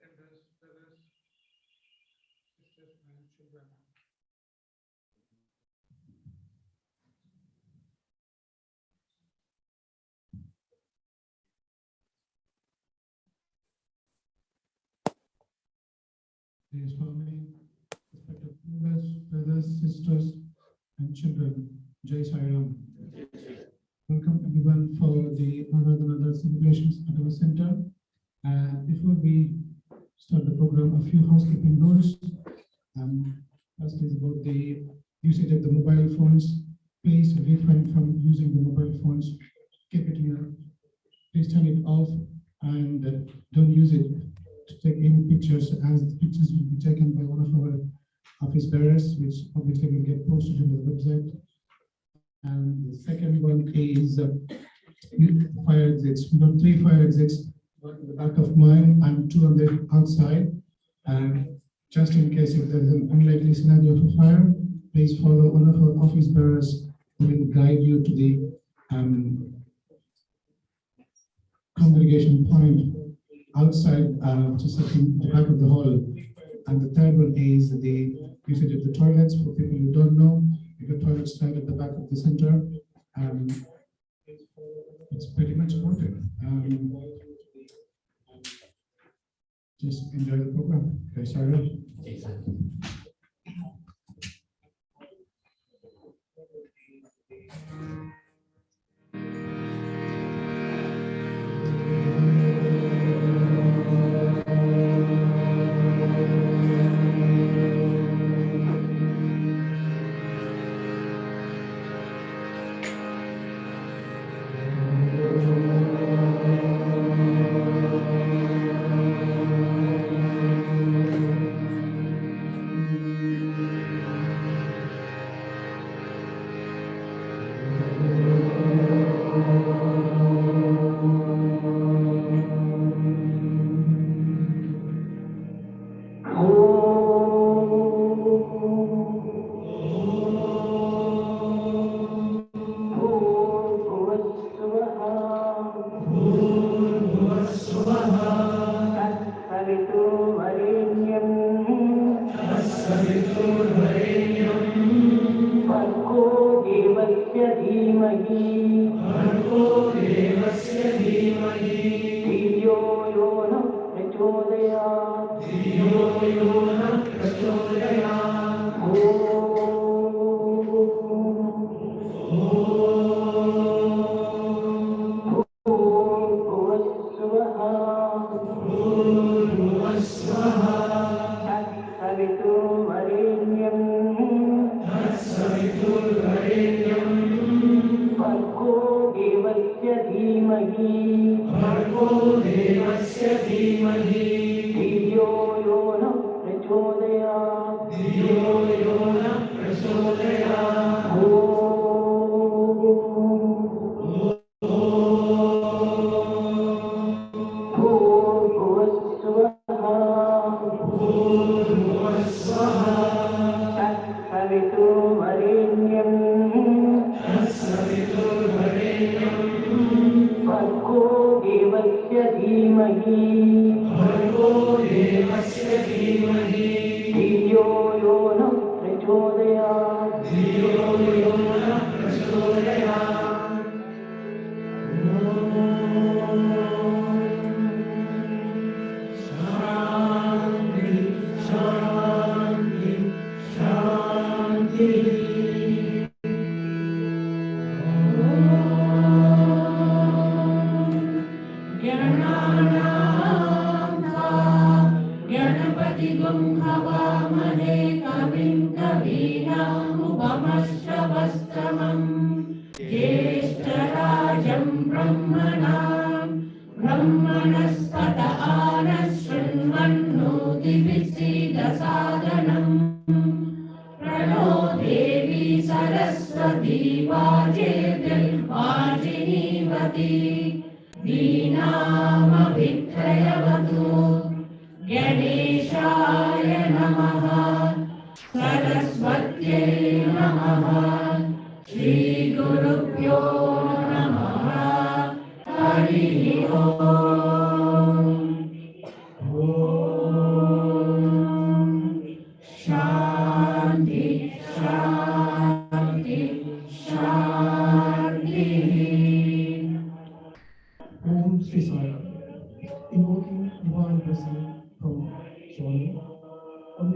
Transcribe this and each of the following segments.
elders, brothers, sisters, and children. Dear Swami, respected elders, brothers, sisters, and children, Jai Sai Ram. Welcome everyone for the Aradhana celebrations at our center. Before we start the program, a few housekeeping rules. First is about the usage of the mobile phones. Please refrain from using the mobile phones. Keep it here. Please turn it off and don't use it to take any pictures, as the pictures will be taken by one of our office bearers, which obviously will get posted on the website. And the second one is fire exits. We got 3 fire exits, one in the back of mine and 2 on the outside. And just in case if there is an unlikely scenario of a fire, please follow one of our office bearers who will guide you to the congregation point outside, just in the back of the hall. And the third one is the usage of the toilets. For people who don't know, we got toilets right at the back of the center. It's pretty much about it. Just enjoy the program. Okay, sorry. Om.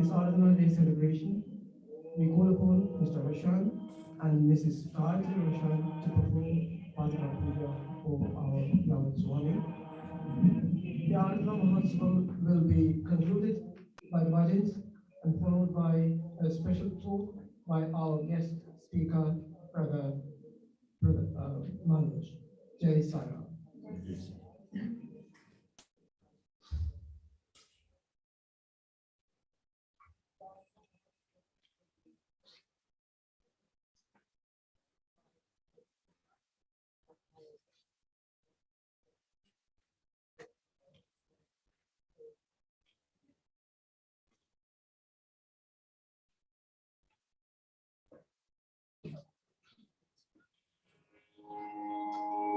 this Aradhana Day celebration, we call upon Mr. Roshan and Mrs. Gayatri Roshan to perform Aradhana Puja for our Mahotsavam. The Aradhana Mahotsavam will be concluded by the bhajans and followed by a special talk by our guest speaker, Brother Manoj. Jai Sai Ram.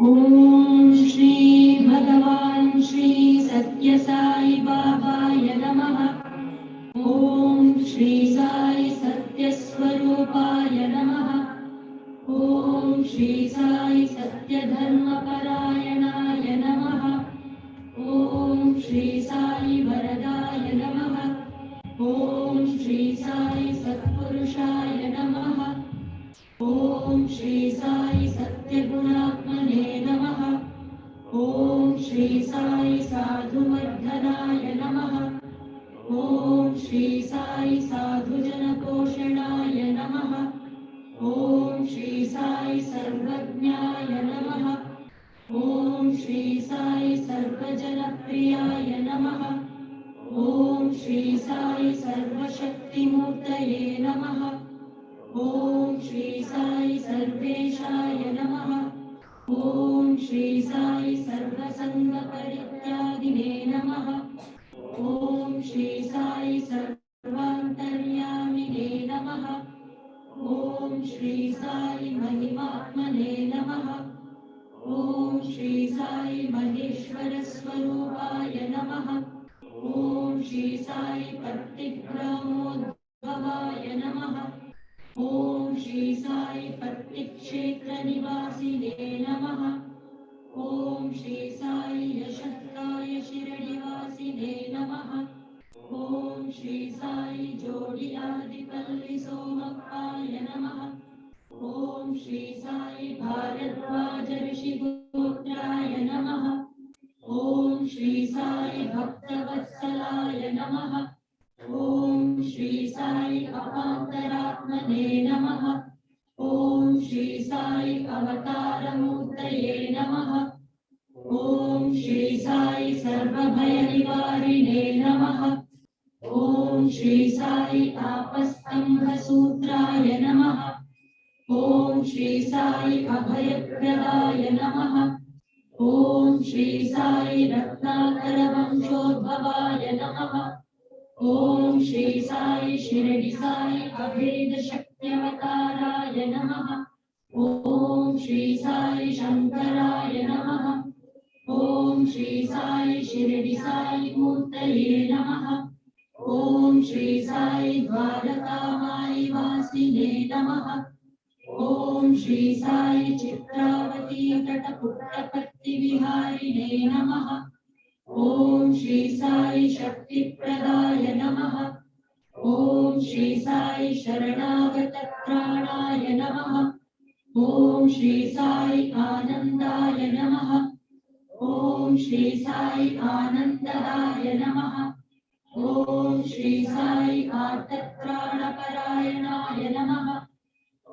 Om Shri Bhagavan Shri Satya Sai Babaya Namaha. Om Shri Sai Satya Swarupaya Namaha. Om Shri Sai Satya Dharma Parayanaya Namaha. Om Shri Sai Varadaya Namaha. Om Shri Sai Satpurushaya Namaha. Om Shri Sai Satyagunatmane Namaha. Om Shri Sai Sadhuvardhanaya Namaha. Om Shri Sai Sadhujanaposhanaya Namaha. Om Shri Sai Sarvajnaya Namaha. Om Shri Sai Sarvajanapriyaya Namaha. Om Shri Sai Sarvashaktimurtaye Namaha. Om Shri Sai Sarveshaya Namaha. Om Shri Sai Sarvasanga Parityagine Namaha. Om Shri Sai Sarvantaryamine Namaha. Om Shri Sai Mahimatmane Namaha. Om Shri Sai Maheshwara Swarupaya Namaha. Om Shri Sai Partikramodbhavaya Namaha. Om Shri Sai Partikshetra Nivasine Namaha. Om Shri Sai Yashatkaya Shiradivasine Namaha. Om Shri Sai Jodi Adipalli Somakaya Namaha. Om Shri Sai Bharadwaja Rishigotraya Namaha. Om Shri Sai Bhaktavatsalaaya Namaha. Om Shri Sai Avantaratmane Namaha. Om Shri Sai Avataramurtaye Namaha. Om Shri Sai Sarvabhayanivarine Namaha. Om Shri Sai Apastambhasutraya Namaha. Om Shri Sai Abhayapradaya Namaha. Om Shri Sai Ratnakaravamshodbhavaya Namaha. Om Shri Sai Shirdi Sai Abheda Shaktiavataraya Namaha. Om Shri Sai Shankaraya Namaha. Om Shri Sai Shirdi Sai Murtaye Namaha. Om Shri Sai Dwarakamai Vasine Namaha. Om Shri Sai Chitravati Tataputapatti Viharine Namaha. Om Shri Sai Shakti Pradaya Namaha. Om Shri Sai Sharanagata Pranaya Namaha. Om Shri Sai Anandaya Namaha. Om Shri Sai Anandadaya Namaha. Om Shri Sai Artapranaparanaya Namaha.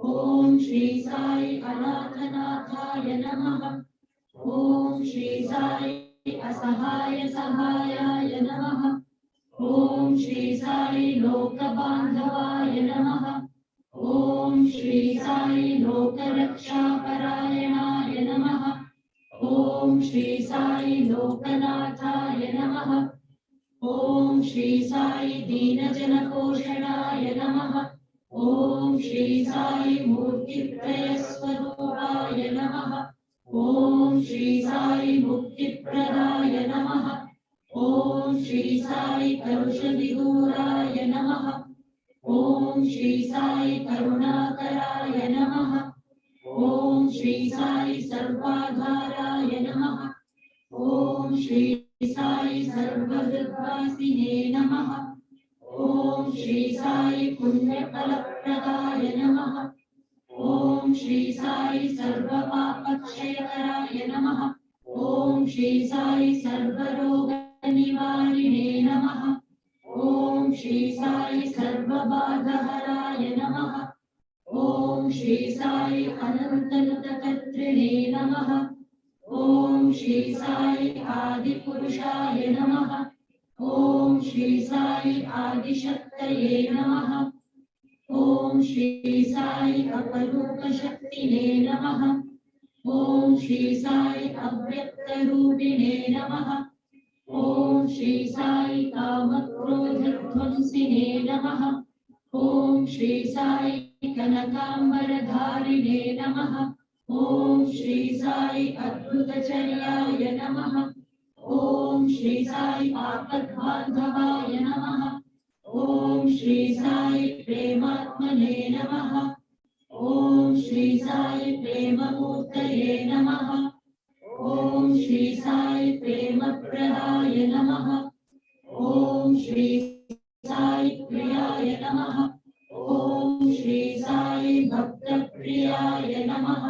Om Shri Sai Aradhanathaya Namaha. Om Shri Sai Asahaya Sahayaya Namaha. Om Shri Sai Lokabandhavaya Namaha. Om Shri Sai Lokarakshaparanaya Namaha. Om Shri Sai Lokanathaya Namaha. Om Shri Sai Deenajanaposhanaya Namaha. Om Shri Sai Murtitrayaswarupaya Namaha. Om Shri Sai Muktipradaya Namaha. Om Shri Sai Karushaviduraya Namaha. Om Shri Sai Karunakaraya Namaha. Om Shri Sai Sarvadharaya Namaha. Om Shri Sai Sarvadvasine Namaha. Om Shri सर्वपापक्षयकराय नमः। ॐ श्री साई सर्वरोगनिवारिणे नमः। ॐ श्री साई सर्वबाधहराय नमः। ॐ श्री साई अनन्तनुतकर्तृणे नमः। ॐ श्री साई आदिपुरुषाय नमः। ॐ श्री साई आदिशक्तये नमः। ॐ श्री साई अपरूपशक्तिने नमः। ॐ श्री साई अव्यक्तरूपिणे नमः। ॐ श्री साई कामक्रोधध्वंसिने नमः। ॐ श्री साई कनकाम्बरधारिणे नमः। ॐ श्री साई अद्भुतचर्याय नमः। ॐ श्री साई आपद्बान्धवाय नमः। ॐ श्री साई प्रेमात्मने नमः। ॐ श्री साई प्रेममूर्तये नमः। ॐ श्री साई प्रेमप्रदाय नमः। ॐ श्री साई प्रियाय नमः। ॐ श्री साई भक्तप्रियाय नमः।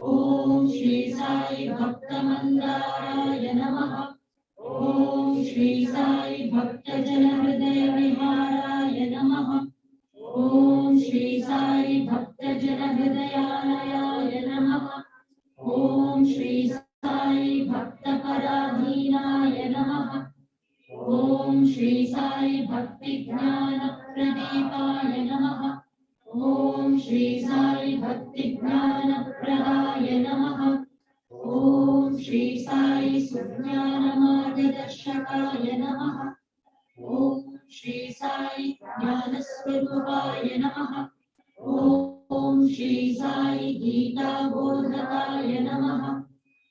ॐ श्री साई भक्तमन्दाराय नमः। ॐ श्री साई भक्तजनहृदयविहाराय नमः। ॐ श्री साई भक्तजनहृदयालयाय नमः। ॐ श्री साई भक्तपराधीनाय नमः। ॐ श्री साई भक्तिज्ञानप्रदीपाय नमः। ॐ श्री साई भक्तिज्ञानप्रदाय नमः। ॐ श्री साई सुज्ञानमार्गदर्शकाय नमः। ॐ श्री साई ज्ञानस्वरूपाय नमः। ॐ श्री साई गीताबोधकाय नमः।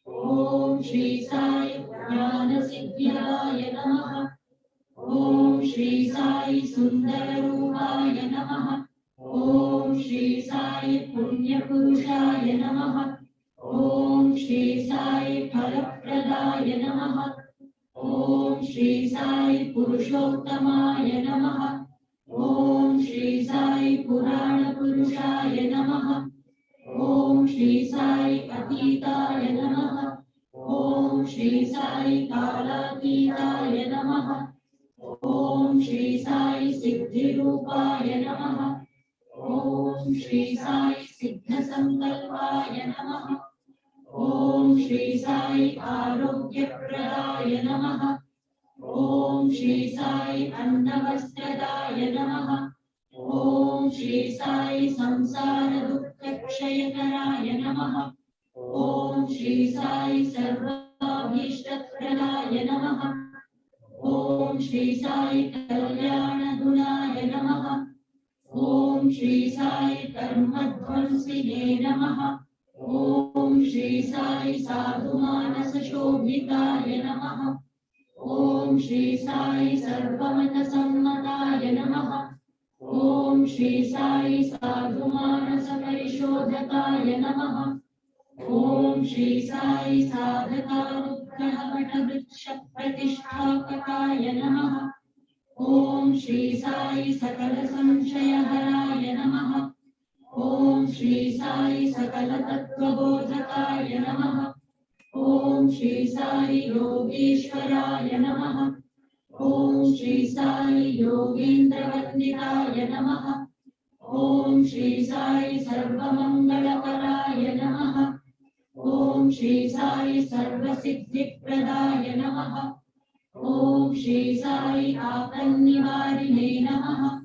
ॐ श्री साई ज्ञानसिद्ध्याय नमः। ॐ श्री साई सुन्दररूपाय नमः। ॐ श्री साई पुण्यपुरुषाय नमः। ॐ श्री साई फलप्रदाय नमः। ॐ श्री साई पुरुषोत्तमाय नमः। ॐ श्री साई पुराणपुरुषाय नमः। ॐ श्री साई अतीताय नमः। ॐ श्री साई कालातीताय नमः। ॐ श्री साई सिद्धिरूपाय नमः। ॐ श्री साई सिद्धसङ्कल्पाय नमः। ॐ श्री साई आरोग्यप्रदाय नमः। ॐ श्री साई अन्नवस्त्रदाय नमः। ॐ श्री साई संसारदुःखक्षयकराय नमः। ॐ श्री साई सर्वाभीष्टप्रदाय नमः। ॐ श्री साई कल्याणगुणाय नमः। ॐ श्री साई कर्मध्वंसिने नमः। ॐ श्री साई साधुमानसशोभिताय नमः। ॐ श्री साई सर्वमतसम्मताय नमः। ॐ श्री साई साधुमानसपरिशोधकाय नमः। ॐ श्री साई साधकानुग्रहवटवृक्षप्रतिष्ठापकाय नमः। ॐ श्री साई सकलसंशयहराय नमः। ॐ श्री साई सकलतत्त्वबोधकाय नमः। ॐ श्री साई योगीश्वराय नमः। ॐ श्री साई योगीन्द्रवन्दिताय नमः। ॐ श्री साई सर्वमङ्गलकराय नमः। ॐ श्री साई सर्वसिद्धिप्रदाय नमः। ॐ श्री साई आपन्निवारिणे नमः।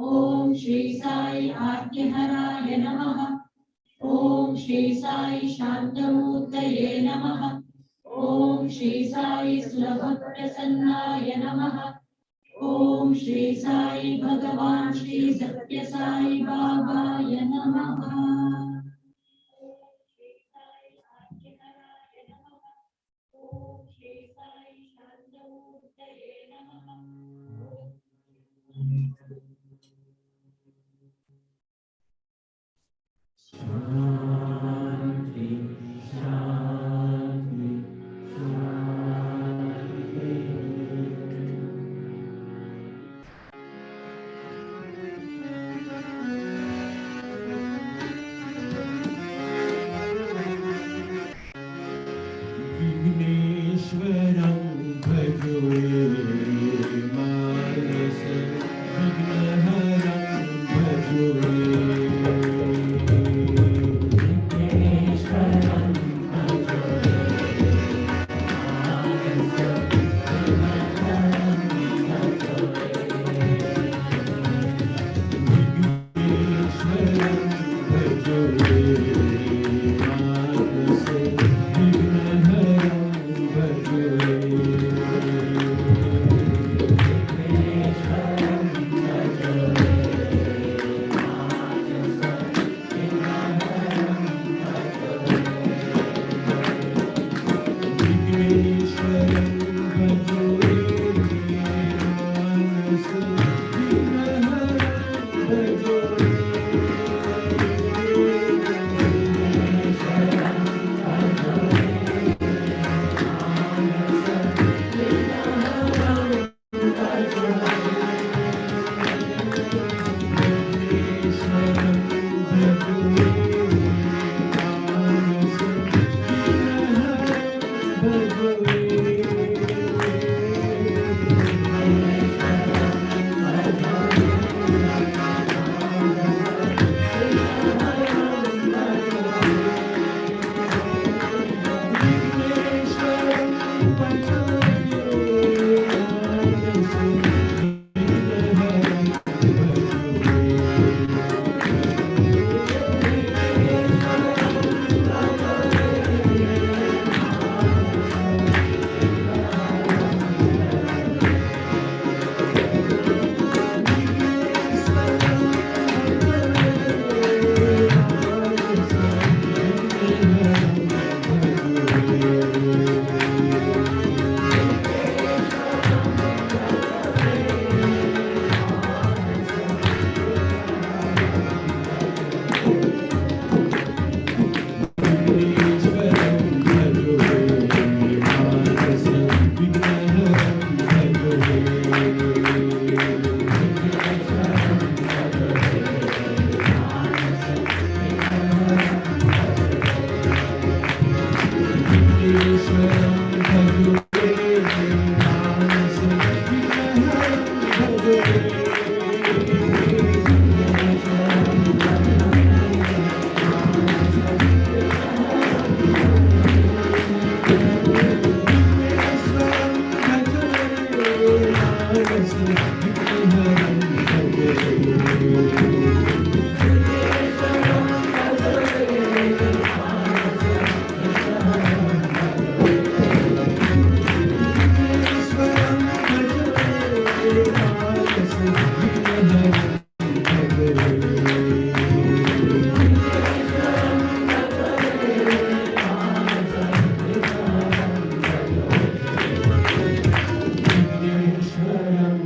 ॐ श्री साई आर्तिहराय नमः। ॐ श्री साई शान्तमूर्तये नमः। ॐ श्री साई सुलभप्रसन्नाय नमः। ॐ श्री साई भगवान् श्री सत्यसाई बाबाय नमः। Shwaram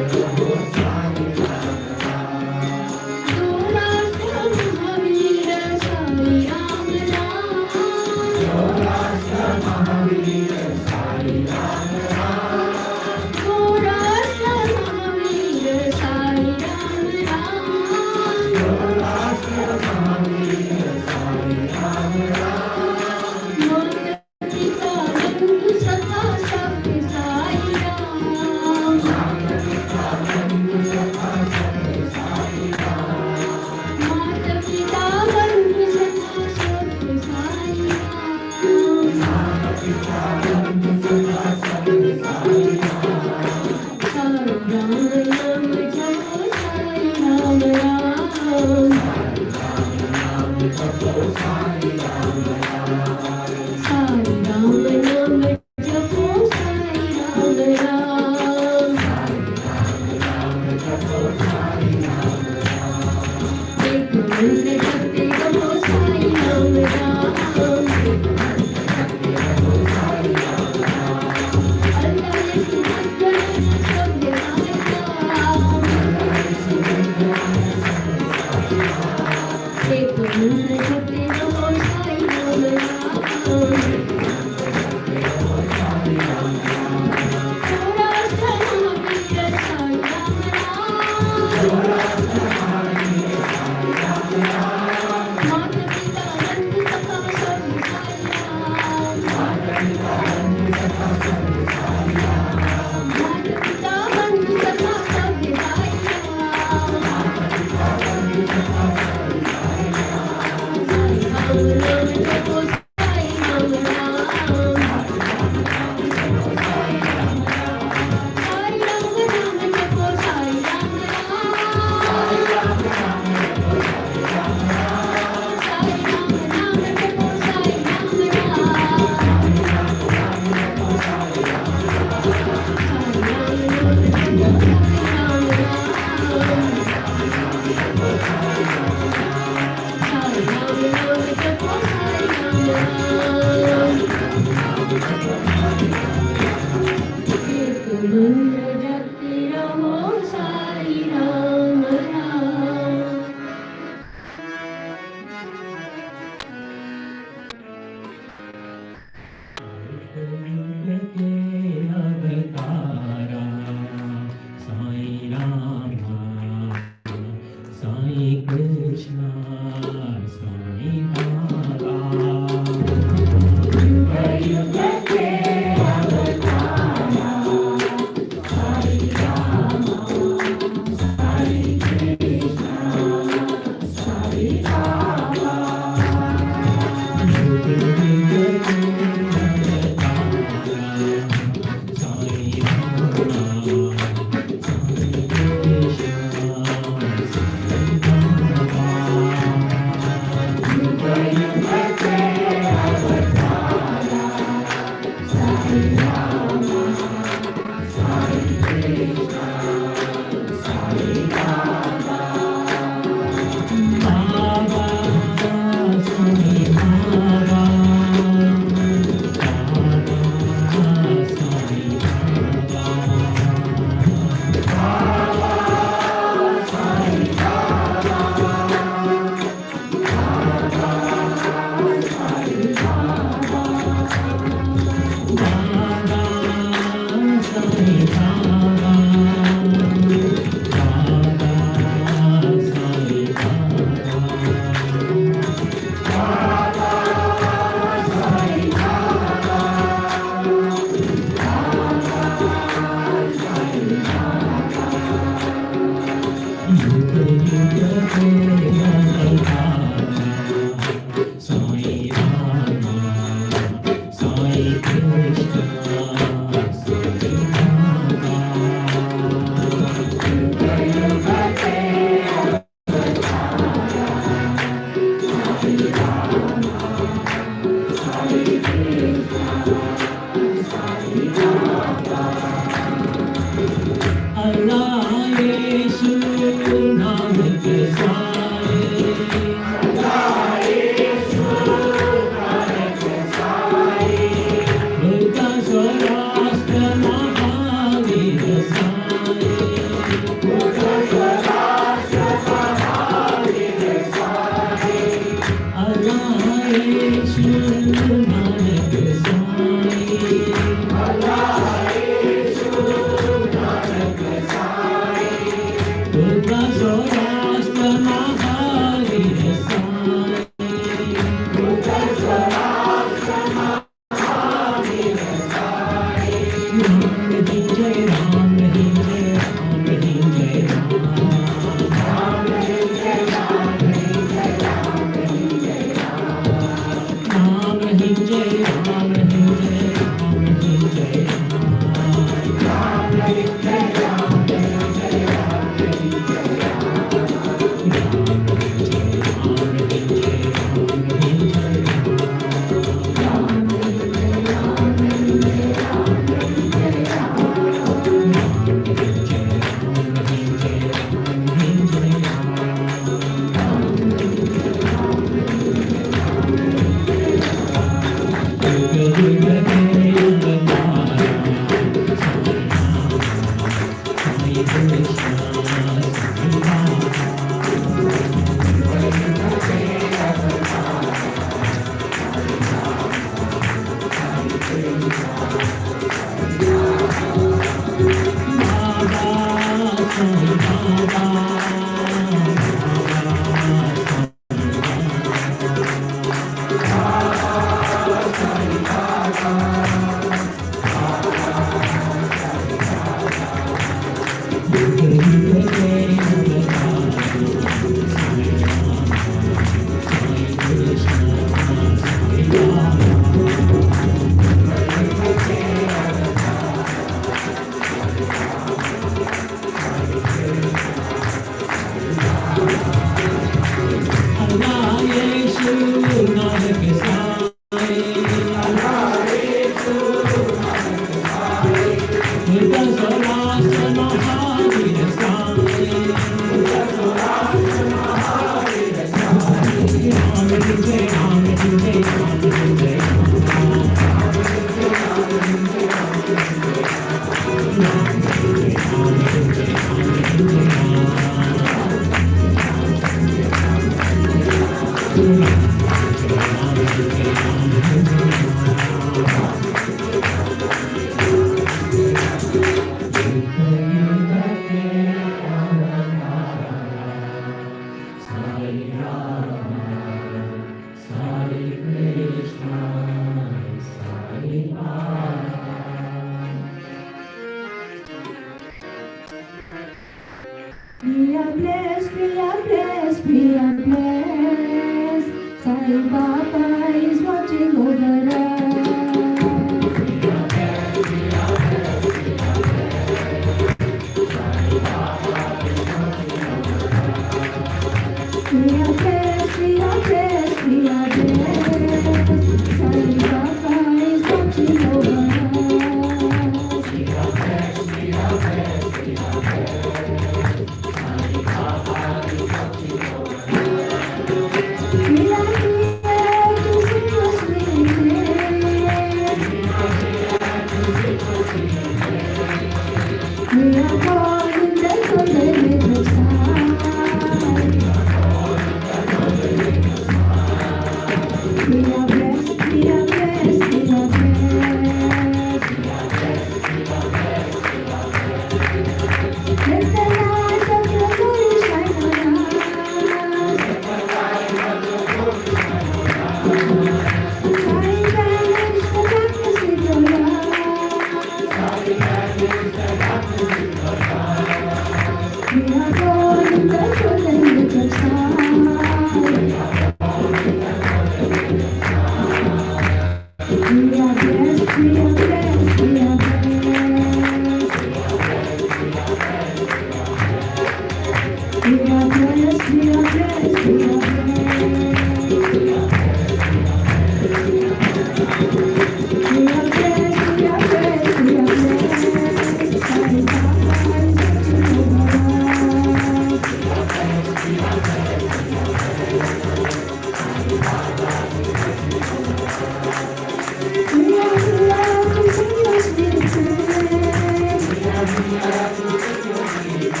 We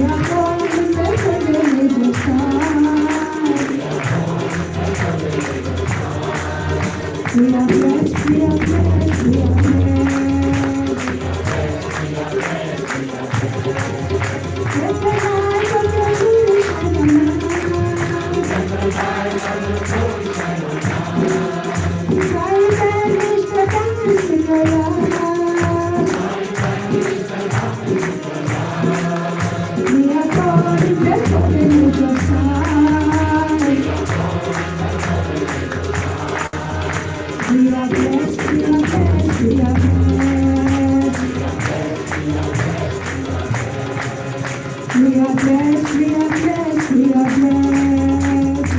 are born in the village of God. We are blessed, we are blessed, we are blessed. Let the light of the moon shine on us. Try to banish the darkness in your life. We are born in the village of God. We are blessed, we are blessed, we are blessed. We are blessed, we are blessed, we are blessed.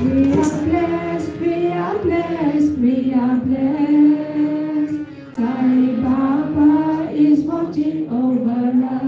We are blessed, we are blessed, we are blessed. Sai Baba is watching over us.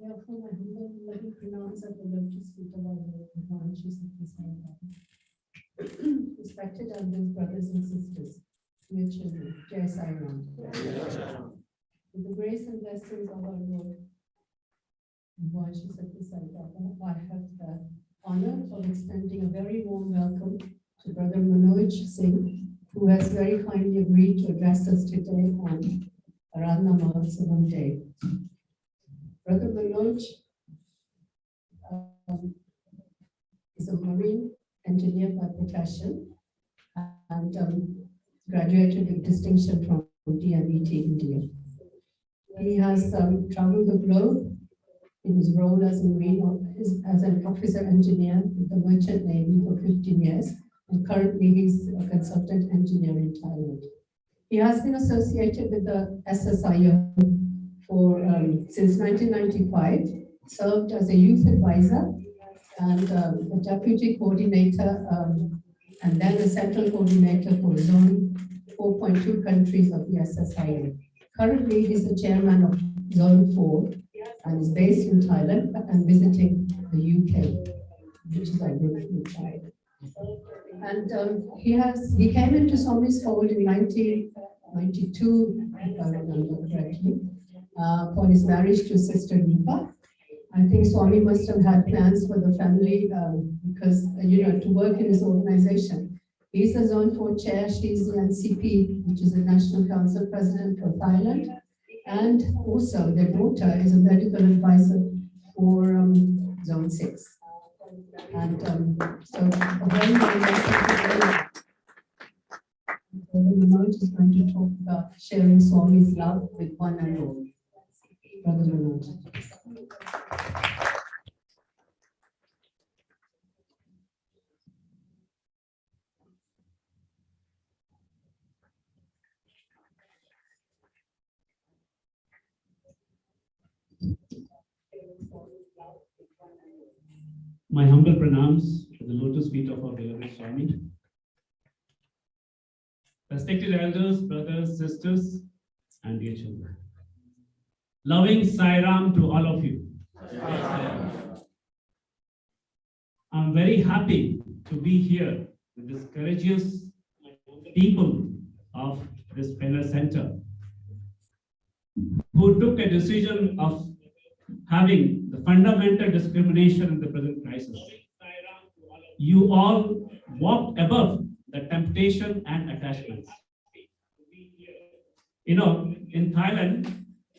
Therefore, my humble loving pronounce of the lotus feet of our Lord, the branches of his hand. Respected elders, brothers and sisters, dear children, Jai Sai Ram. With the grace and blessings of our Lord, I have the honor of extending a very warm welcome to Brother Manoj Singh, who has very kindly agreed to address us today on Aradhana Mahotsavam Day. Brother Manoj is a marine engineer by profession and graduated with distinction from DMET India. He He has traveled the globe in his role as as an officer engineer with the Merchant Navy for 15 years, and currently he's a consultant engineer in Thailand. He has been associated with the SSIO for since 1995, served as a youth advisor and a deputy coordinator, and then a central coordinator for Zone 4.2 countries of the SSIO. Currently, he's the chairman of Zone 4 and is based in Thailand and visiting the UK, which is I live in Thailand. And he came into Swami's fold in 1992, if I remember correctly, for his marriage to Sister Deepa. I think Swami must have had plans for the family because, to work in his organization. He's the Zone 4 chair, she's the NCP, which is the National Council President for Thailand. And also their daughter is a medical advisor for Zone 6. And so a very, very welcome. Manoj is going to talk about sharing Swami's love with one and all. Brother Manoj. My humble pranams to the lotus feet of our beloved Swami. Respected elders, brothers, sisters, and dear children. Loving Sai Ram to all of you. I'm very happy to be here with this courageous people of this Penner Center who took a decision of having the fundamental discrimination in the present crisis. You all walked above the temptation and attachments. In Thailand,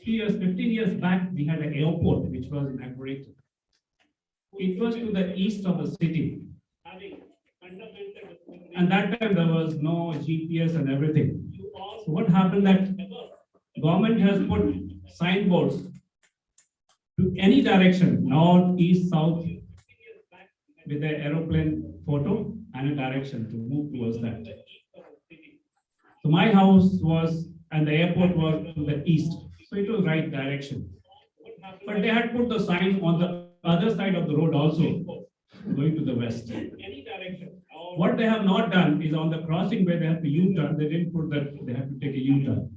15 years back, we had an airport which was inaugurated. It was to the east of the city. And that time there was no GPS and everything. So what happened that government has put signboards to any direction, north, east, south, with an aeroplane photo and a direction to move towards that. So my house was, and the airport was to the east, so it was right direction. But they had put the sign on the other side of the road also, going to the west. What they have not done is on the crossing where they have to U-turn, they didn't put that they have to take a U-turn.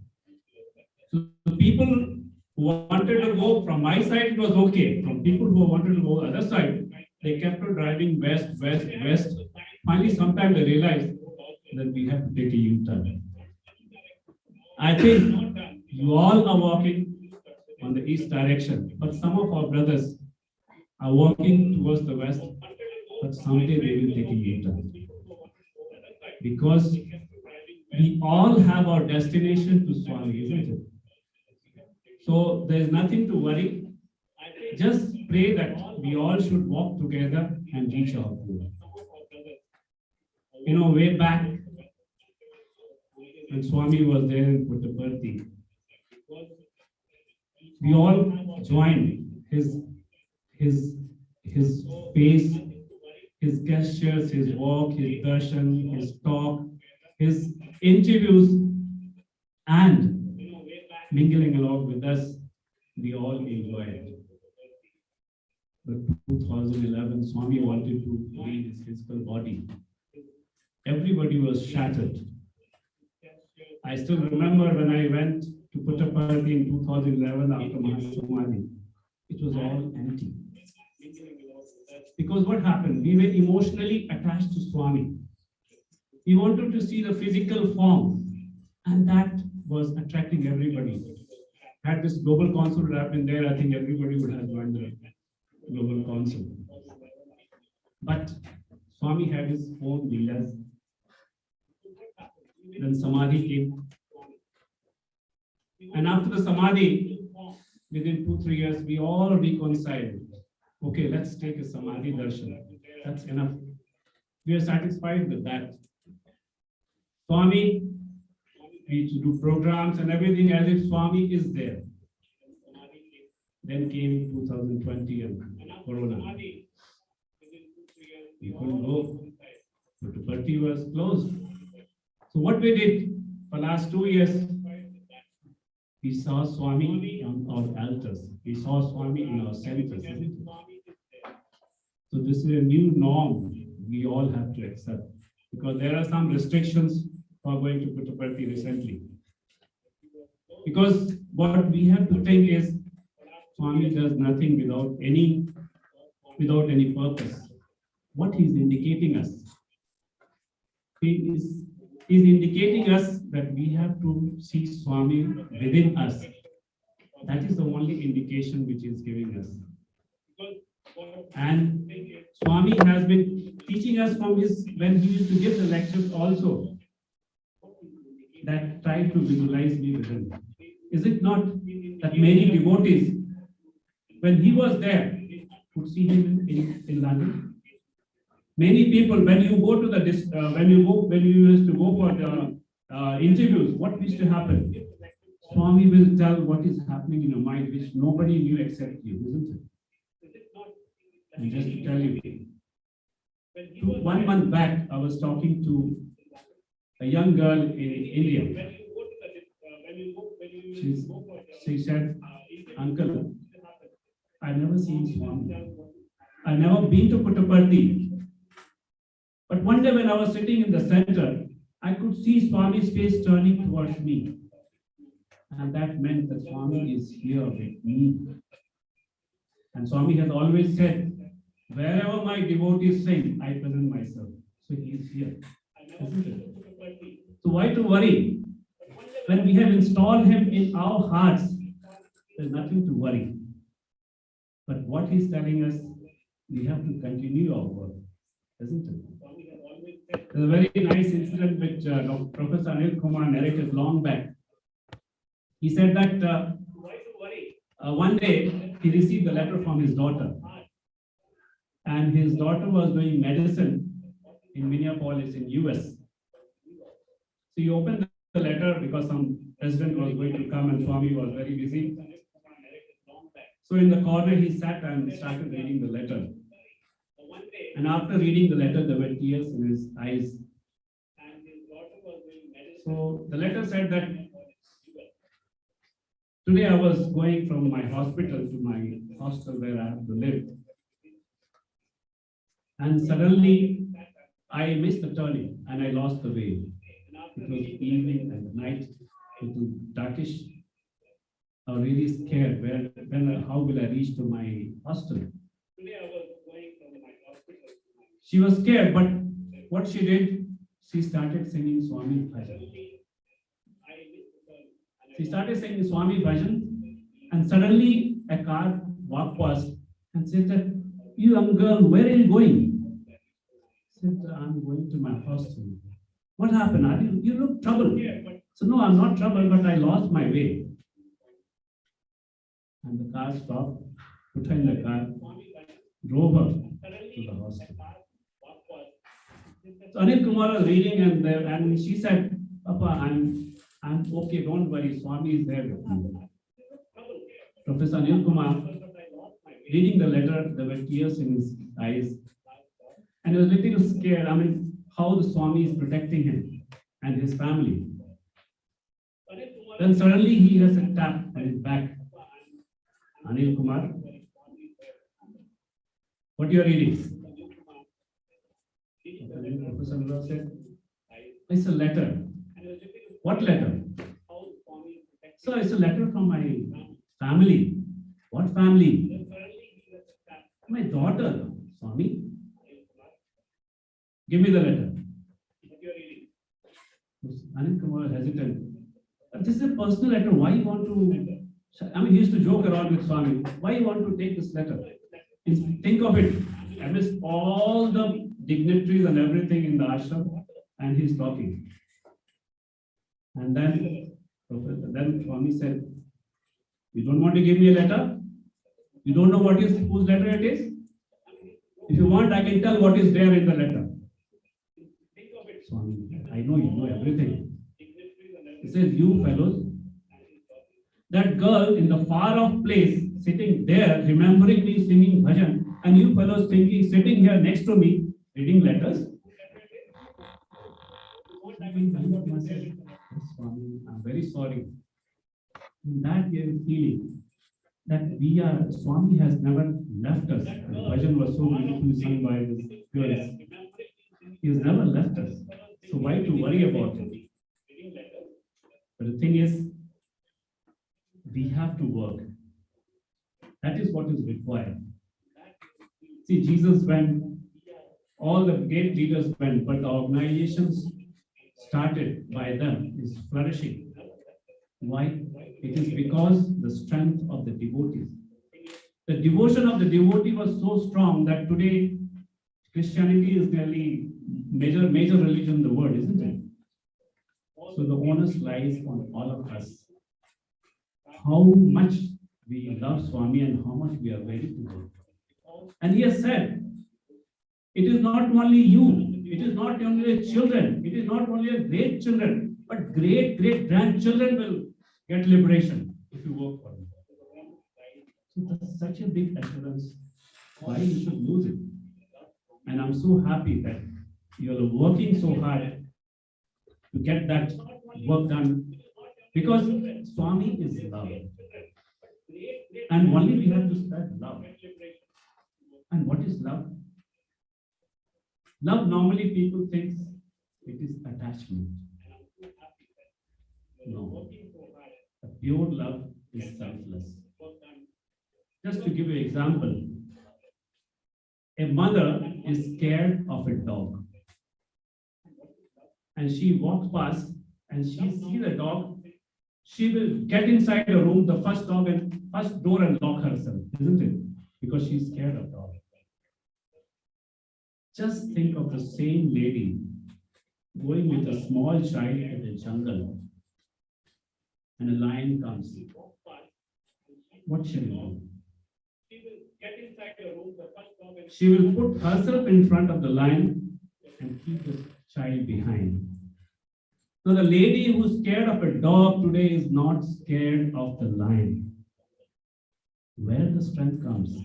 So the people who wanted to go from my side, it was okay. From people who wanted to go the other side, they kept on driving west, west, west. Finally, sometime they realized that we have to take a U-turn. I think you all are walking on the east direction, but some of our brothers are walking towards the west, but someday they will take a U-turn. Because we all have our destination to Swami, isn't it? So there's nothing to worry. Just pray that we all should walk together and reach our goal. Way back when Swami was there in Puttaparthi, we all joined his face, his gestures, his walk, his darshan, his talk, his interviews, and mingling along with us, we all enjoyed it. But 2011, Swami wanted to leave his physical body. Everybody was shattered. I still remember when I went to Puttaparthi in 2011 after Mahotsavam, it was all empty. Because what happened? We were emotionally attached to Swami. We wanted to see the physical form, and that was attracting everybody. Had this global council would have been there, I think everybody would have joined the global council. But Swami had his own leelas. Then Samadhi came. And after the Samadhi, within 2-3 years, we all reconciled. Okay, let's take a Samadhi darshan. That's enough. We are satisfied with that. Swami, we used to do programs and everything as if Swami is there. Then came 2020 and Corona. We couldn't go. Puttaparthi was closed. So what we did for last 2 years, we saw Swami on our altars. We saw Swami in our centers. Isn't it? So this is a new norm we all have to accept, because there are some restrictions for going to Puttaparthi recently. Because what we have to think is Swami does nothing without any purpose. What he's indicating us, he's indicating us that we have to see Swami within us. That is the only indication which is giving us. And Swami has been teaching us from his, when he used to give the lectures also, that try to visualize me within. Is it not that many devotees, when he was there, could see him in London? Many people, when you go to the when you used to go for the interviews, what used to happen? Swami will tell what is happening in your mind, which nobody knew except you, isn't it? And just to tell you, 1 month back, I was talking to a young girl in India. She said, "Uncle, I've never seen Swami. I've never been to Puttaparthi. But one day when I was sitting in the center, I could see Swami's face turning towards me. And that meant that Swami is here with me. And Swami has always said, wherever my devotees sing, I present myself. So he is here. Isn't it? So why to worry? When we have installed him in our hearts, there's nothing to worry. But what he's telling us, we have to continue our work, isn't it? There's a very nice incident which Professor Anil Kumar narrated long back. He said that one day he received a letter from his daughter, and his daughter was doing medicine in Minneapolis in US. So he opened the letter because some president was going to come and Swami was very busy. So in the corner he sat and started reading the letter. And after reading the letter, there were tears in his eyes. So the letter said that today I was going from my hospital to my hostel where I have to live. And suddenly I missed the turning and I lost the way. It was evening and night, it was darkish. I was really scared. How will I reach to my hostel? She was scared, but what she did, she started singing Swami Bhajan. She started singing Swami Bhajan, and suddenly a car walked past and said that, "You young girl, where are you going?" She said, "I'm going to my hostel." "What happened? You look troubled." So, "No, I'm not troubled, but I lost my way." And the car stopped, put her in the car, drove her to the hostel. So Anil Kumar was reading and she said, "Papa, I'm okay, don't worry, Swami is there with me." Professor Anil Kumar, reading the letter, there were tears in his eyes. And he was a little scared, how the Swami is protecting him and his family. Then suddenly he has a tap on his back. "Anil Kumar, what you are reading?" Professor Anil said, "It's a letter." "What letter?" "So it's a letter from my family." "What family?" "My daughter, Swami." "Give me the letter." Anil Kumar hesitant. "But this is a personal letter. Why you want to? He used to joke around with Swami. Why you want to take this letter? Think of it. Amidst all the dignitaries and everything in the ashram, and he's talking. And then Swami said, "You don't want to give me a letter? You don't know whose letter it is? If you want, I can tell what is there in the letter." Swami, "I know you know everything." He says, "You fellows, That girl in the far off place, sitting there, remembering me singing bhajan, and you fellows thinking, sitting here next to me, reading letters. Swami, I'm very sorry. In that we are feeling that Swami has never left us. The bhajan was so beautifully sung by this girls. He has never left us. So why to worry about it? But the thing is, we have to work. That is what is required. See, Jesus went, all the great leaders went, but the organizations started by them is flourishing. Why? It is because the strength of the devotees. The devotion of the devotee was so strong that today Christianity is nearly major religion in the world, isn't it? So the onus lies on all of us. How much we love Swami and how much we are ready to do. And he has said, it is not only you, it is not only the children, it is not only the great children, but great grandchildren will get liberation if you work for them. So that's such a big assurance. Why you should lose it? And I'm so happy that you are working so hard to get that work done, because Swami is love. And only we have to spread love. And what is love? Love, normally people think it is attachment. No. A pure love is selfless. Just to give you an example, a mother is scared of a dog. And she walks past and she sees a dog, she will get inside a room, the first door and lock herself, isn't it? Because she's scared of dog. Just think of the same lady going with a small child in the jungle and a lion comes. What shall we do? She will put herself in front of the lion and keep the child behind. So the lady who's scared of a dog today is not scared of the lion. Where the strength comes?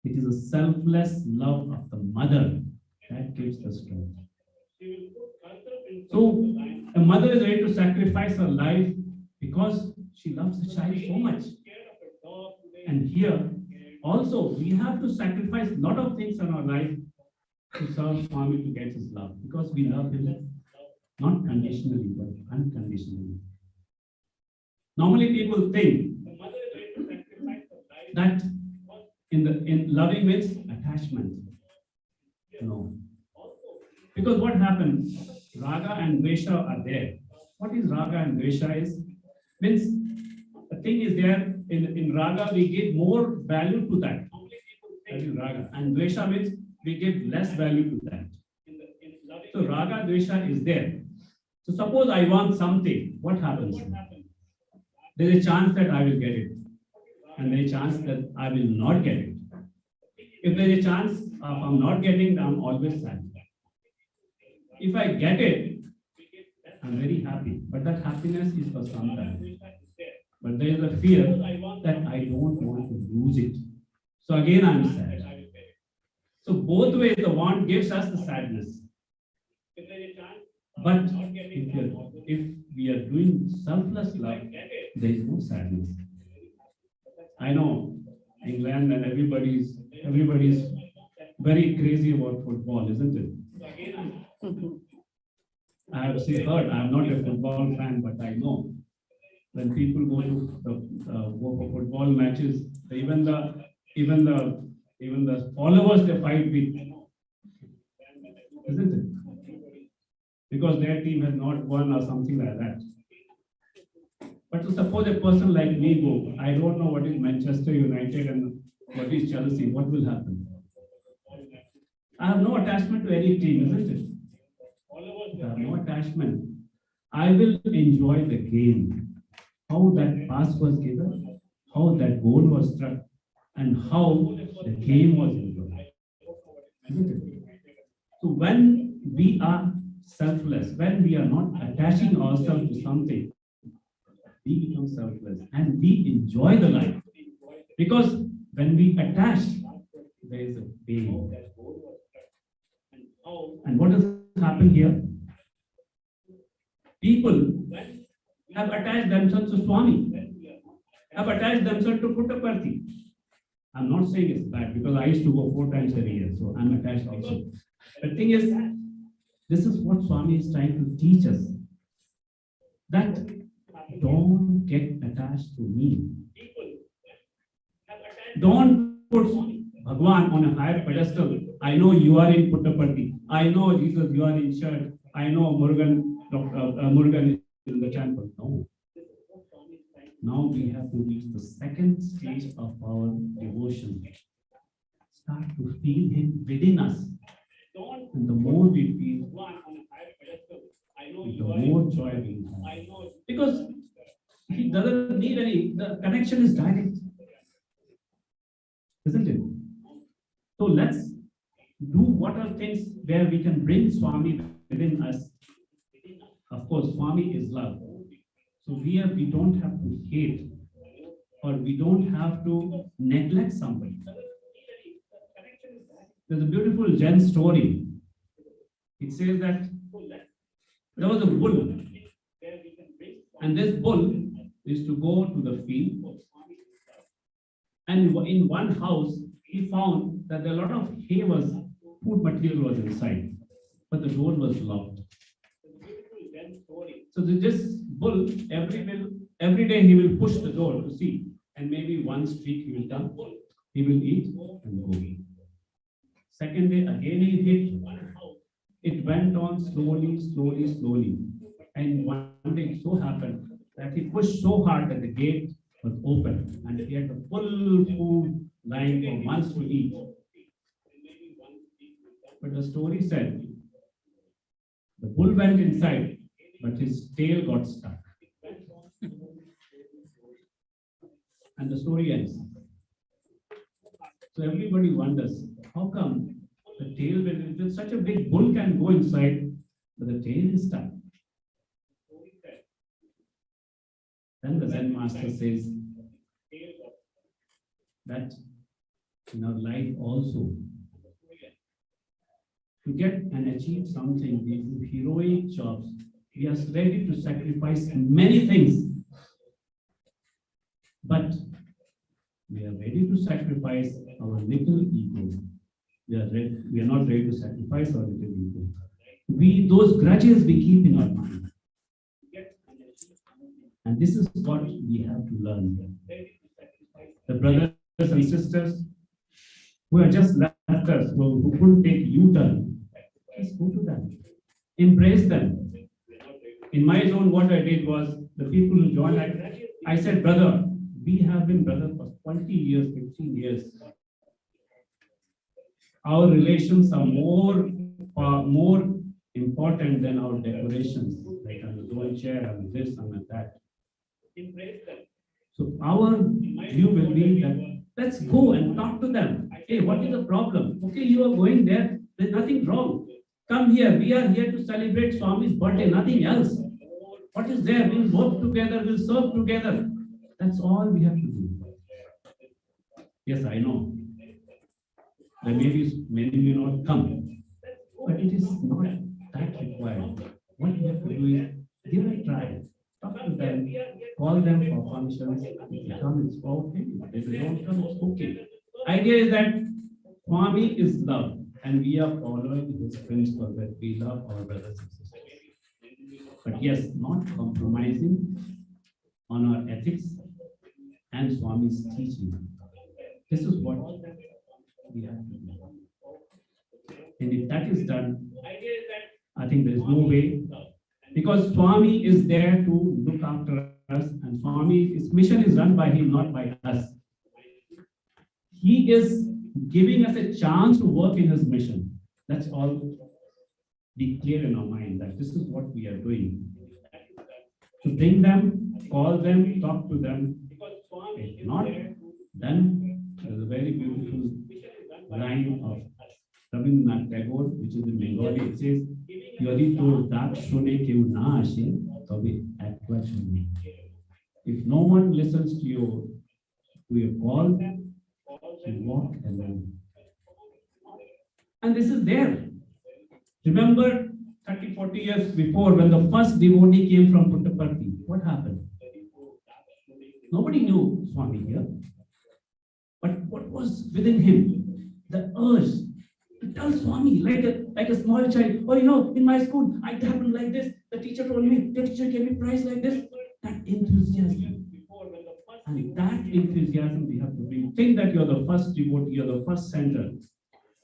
It is a selfless love of the mother that gives the strength. So a mother is ready to sacrifice her life because she loves the child so much. And here also we have to sacrifice a lot of things in our life to serve Swami to get his love, because we love him not conditionally but unconditionally. Normally people think that in loving means attachment. No. Because what happens? Raga and Dvesha are there. What is Raga and Dvesha is? Means the thing is there, in Raga we give more value to that. That is Raga. And Dvesha means we give less value to that. So Raga, Dvesha is there. So suppose I want something, what happens? There is a chance that I will get it. And there is a chance that I will not get it. If there is a chance of I'm not getting, I'm always sad. If I get it, I'm very happy. But that happiness is for some time. But there is a fear that I don't want to lose it. So again, I'm sad. So both ways, the want gives us the sadness. But if we are doing selfless love, there is no sadness. I know England and everybody's very crazy about football, isn't it? I have heard, I'm not a football fan, but I know when people go to go for football matches, even the followers they fight with, isn't it? Because their team has not won or something like that. But to suppose a person like me go, I don't know what is Manchester United and what is Chelsea, what will happen? I have no attachment to any team, isn't it? I have no attachment. I will enjoy the game. How that pass was given, how that goal was struck, and how the game was enjoyed. Isn't it? So when we are selfless, when we are not attaching ourselves to something, we become selfless and we enjoy the life. Because when we attach, there is a pain. And what has happened here? People have attached themselves to Swami, have attached themselves to Puttaparthi. I'm not saying it's bad because I used to go 4 times a year, so I'm attached also. The thing is, this is what Swami is trying to teach us. That don't get attached to me. Don't put Bhagwan on a higher pedestal. I know you are in Puttaparthi. I know Jesus, you are in church. I know Murugan is in the temple. No. Now we have to reach the second stage of our devotion. Start to feel Him within us. And the more we feel, the more joy we have. Because He doesn't need any, the connection is direct. Isn't it? So let's do what are things where we can bring Swami within us. Of course, Swami is love. So we don't have to hate or we don't have to neglect somebody. There's a beautiful Zen story. It says that there was a bull, and this bull is to go to the field. And in one house, he found that a lot of hay was, food material was inside, but the door was locked. So this bull, every day he will push the door to see, and maybe one street he will come, he will eat and go. Second day again he hit. It went on slowly. And one day it so happened that he pushed so hard that the gate was open and he had the full food lying for months to eat. But the story said the bull went inside, but his tail got stuck. And the story ends. So everybody wonders, how come the tail, with such a big bull can go inside, but the tail is stuck? Then the Zen master says that in our life also, to get and achieve something, we do heroic jobs. We are ready to sacrifice many things, but we are ready to sacrifice our little ego. We are not ready to sacrifice our little ego. Those grudges we keep in our mind. And this is what we have to learn. The brothers and sisters who have just left us, who couldn't take U-turn, just go to them. Embrace them. In my zone, what I did was, the people who joined, I said, brother, we have been brothers for 20 years, 15 years. Our relations are more important than our decorations. Like I'm a zone chair, I'm this, I'm that. So our view will be that let's go and talk to them. Hey, what is the problem? Okay, you are going there. There's nothing wrong. Come here. We are here to celebrate Swami's birthday, nothing else. What is there? We'll work together, we'll serve together. That's all we have to do. Yes, I know. There may be many will not come, but it is not that required. What we have to do is give it a try. Talk to them, call them for functions. If they come, it's okay. If they don't come, it's okay. Idea is that Swami is love, and we are following his principle that we love our brothers and sisters. But yes, not compromising on our ethics and Swami's teaching. This is what we have to do. And if that is done, I think there is no way, because Swami is there to look after us, and Swami's mission is run by him, not by us. He is giving us a chance to work in his mission. That's all. Be clear in our mind that this is what we are doing. To bring them, call them, talk to them. If not, then there's a very beautiful line of Rabindranath Tagore, which is in Bengali. It says, "Yadi tor dak shone keu na ashe, tobe ekbar shone." If no one listens to your call, you walk alone. And this is there. Remember 30, 40 years before when the first devotee came from Puttaparthi, what happened? Nobody knew Swami here. But what was within him? The urge to tell Swami like a small child, oh, in my school, I happened like this. The teacher told me, the teacher gave me prize like this. That enthusiasm. And that enthusiasm we have to bring. Think that you're the first devotee, you're the first center.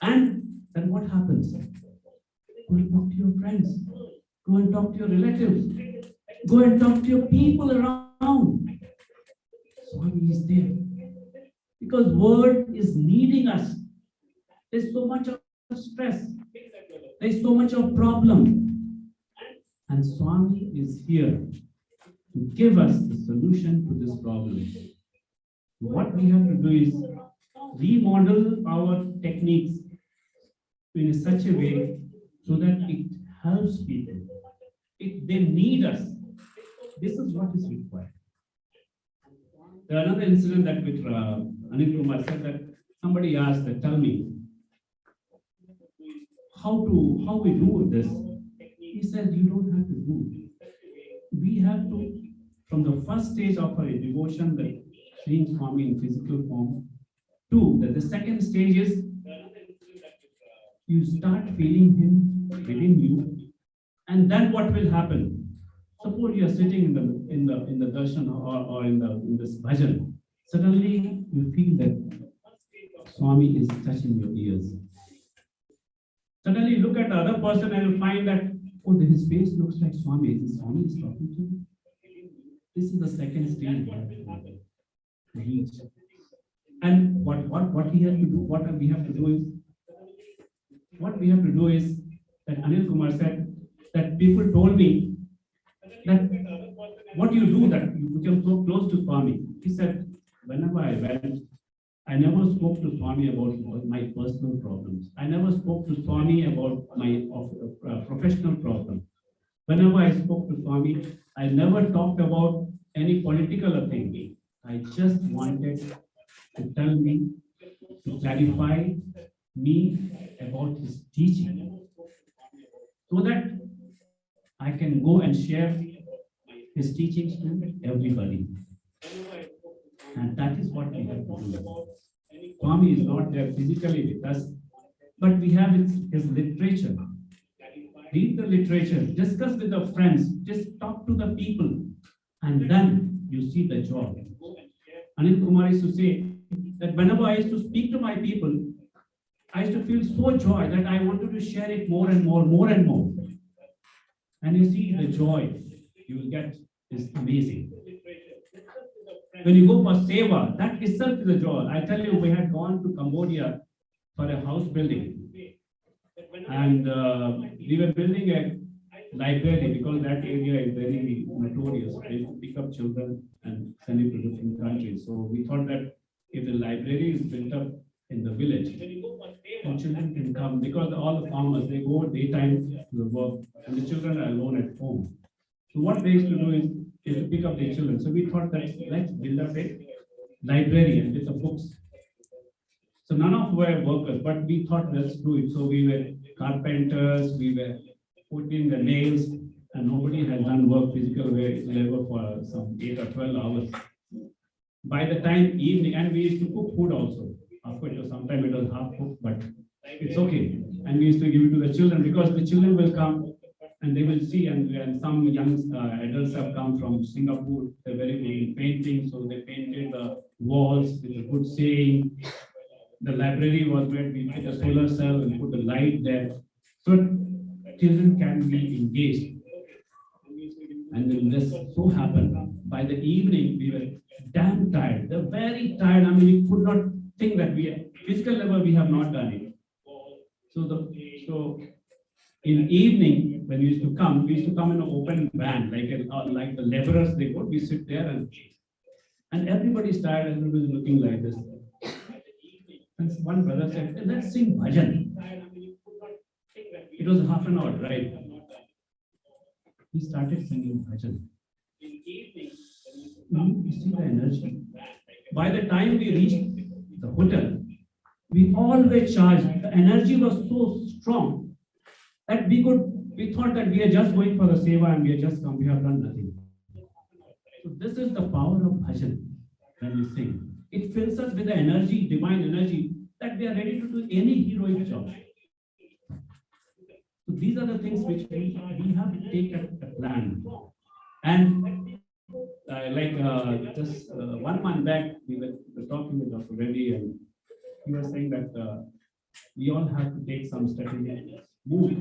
And then what happens? Go and talk to your friends. Go and talk to your relatives. Go and talk to your people around. Swami is there. Because world is needing us. There's so much of stress. There's so much of problem. And Swami is here to give us the solution to this problem. What we have to do is remodel our techniques in such a way so that it helps people. If they need us, this is what is required. There another incident that with Anil Kumar said that somebody asked that, tell me, how we do this? He said, you don't have to do it. We have to, from the first stage of our devotion, that seeing Swami in physical form, to that the second stage is you start feeling him within you, and then what will happen? Suppose you are sitting in the darshan or in this bhajan, suddenly you feel that Swami is touching your ears. Suddenly you look at the other person and you find that, oh, his face looks like Swami. Is Swami is talking to me? This is the second stage we have to reach. And what we have to do, what we have to do is that Anil Kumar said that people told me that what you do that you become so close to Swami. He said, whenever I went, I never spoke to Swami about my personal problems. I never spoke to Swami about my professional problems. Whenever I spoke to Swami, I never talked about any political thing. I just wanted to tell me, to clarify me about his teaching, so that I can go and share his teachings to everybody. And that is what we have to do. Swami is not there physically with us, but we have his literature. Read the literature, discuss with the friends, just talk to the people, and then you see the joy. Anil Kumar used to say that whenever I used to speak to my people, I used to feel so joy that I wanted to share it more and more and more. And you see the joy you will get is amazing. When you go for seva, that itself is a joy. I tell you, we had gone to Cambodia for a house building. And we were building a library because that area is very notorious. They used to pick up children and send it to different countries. So we thought that if the library is built up in the village, and children can come, because all the farmers, they go daytime to the work and the children are alone at home. So what they used to do is to pick up their children. So we thought that let's build up a library and with the books. So none of were workers, but we thought let's do it. So we were carpenters, we were putting the nails, and nobody had done work physical labor for some 8 or 12 hours. By the time evening, and we used to cook food also. Of course, sometimes it was half cooked, but it's okay. And we used to give it to the children, because the children will come and they will see, and some young adults have come from Singapore. They're very good in painting, so they painted the walls with a good saying. The library was where we put a solar cell and put the light there, so children can be engaged. And then this so happened. By the evening, we were damn tired. They're very tired. I mean, we could not think that physical level we have not done it. So in evening, when we used to come in an open van, like the laborers they go. We sit there and everybody's tired. Everybody's looking like this. And one brother said, hey, let's sing bhajan. It was half an hour drive. We started singing bhajan. you see the energy. By the time we reached the hotel, we all were charged. The energy was so strong that we thought that we are just going for the seva and we are just come, we have done nothing. So this is the power of bhajan when we sing. It fills us with the energy, divine energy, that we are ready to do any heroic job. So these are the things which we have to take a plan. And just 1 month back, we were talking with Dr. Reddy, and he was saying that we all have to take some strategic move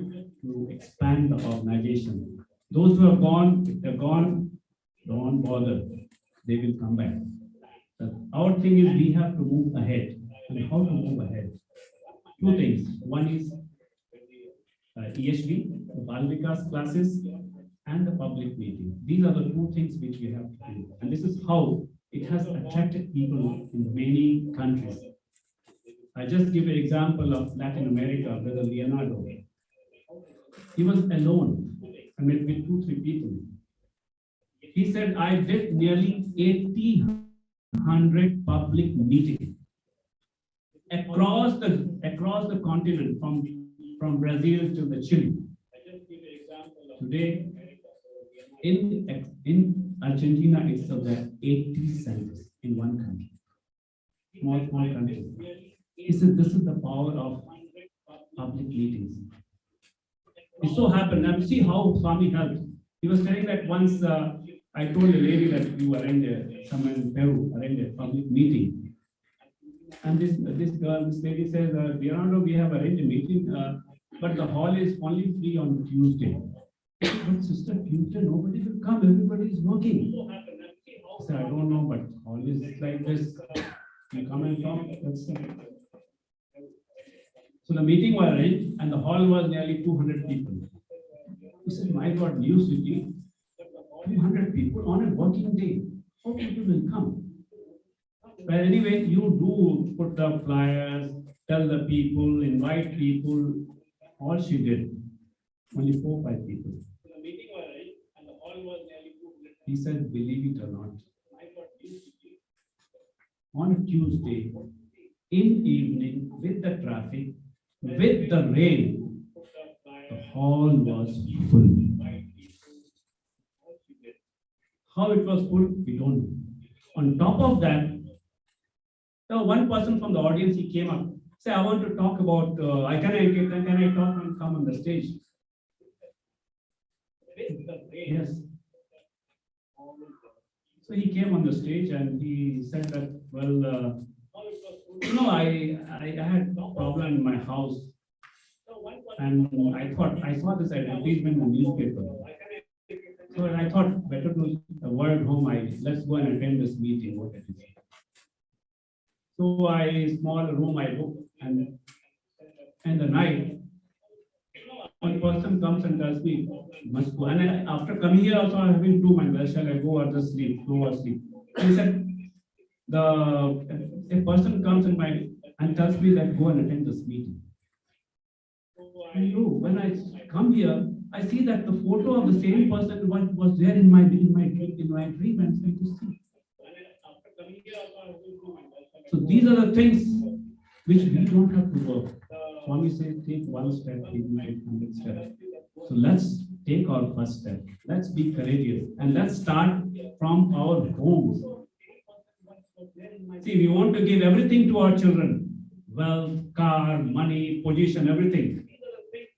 to expand the organization. Those who have gone, if they're gone, don't bother. They will come back. Our thing is we have to move ahead. And how to move ahead? Two things. One is EHV, the Balvikas classes, and the public meeting. These are the two things which we have to do. And this is how it has attracted people in many countries. I just give an example of Latin America, Brother Leonardo. He was alone, I met with 2-3 people. He said, I did nearly 100 public meetings across the continent, from Brazil to the Chile. Today, in Argentina itself, there are 80 centers in one country. Small country. He said, this is the power of public meetings. It so happened, and see how Swami helped. He was saying that once I told a lady that you arranged somewhere in Peru, arranged a public meeting. And this lady says, Leonardo, we have arranged a meeting, but the hall is only free on Tuesday. But sister, Tuesday nobody will come, everybody is working. I said, I don't know, but hall is like this. You come and talk, that's it. So the meeting was arranged and the hall was nearly 200 people. He said, my God, new city, 200 people on a working day. How people will come? But anyway, you do put up flyers, tell the people, invite people. All she did, only 4 or 5 people. So the meeting was arranged and the hall was nearly 200. He said, believe it or not, on Tuesday, in evening, with the traffic, with the rain, the hall was full. How it was full, we don't know. On top of that, there was one person from the audience, he came up, say, I want to talk about, can I talk and come on the stage? Yes. So he came on the stage and he said that, well, I had a problem in my house. And I thought, I saw this advertisement in the newspaper. So I thought, better to avoid home, let's go and attend this meeting, what it is. So small room I booked, and in the night, one person comes and tells me, must go. And after coming here also, I have been to my well, shall I go or just sleep, go or sleep. He said, a person comes and tells me that go and attend this meeting. When I come here, I see that the photo of the same person was there in my dream and said to see. So these are the things which we don't have to work. Swami says, take one step, he will take 100 steps. So let's take our first step. Let's be courageous and let's start from our homes. See, we want to give everything to our children. Wealth, car, money, position, everything.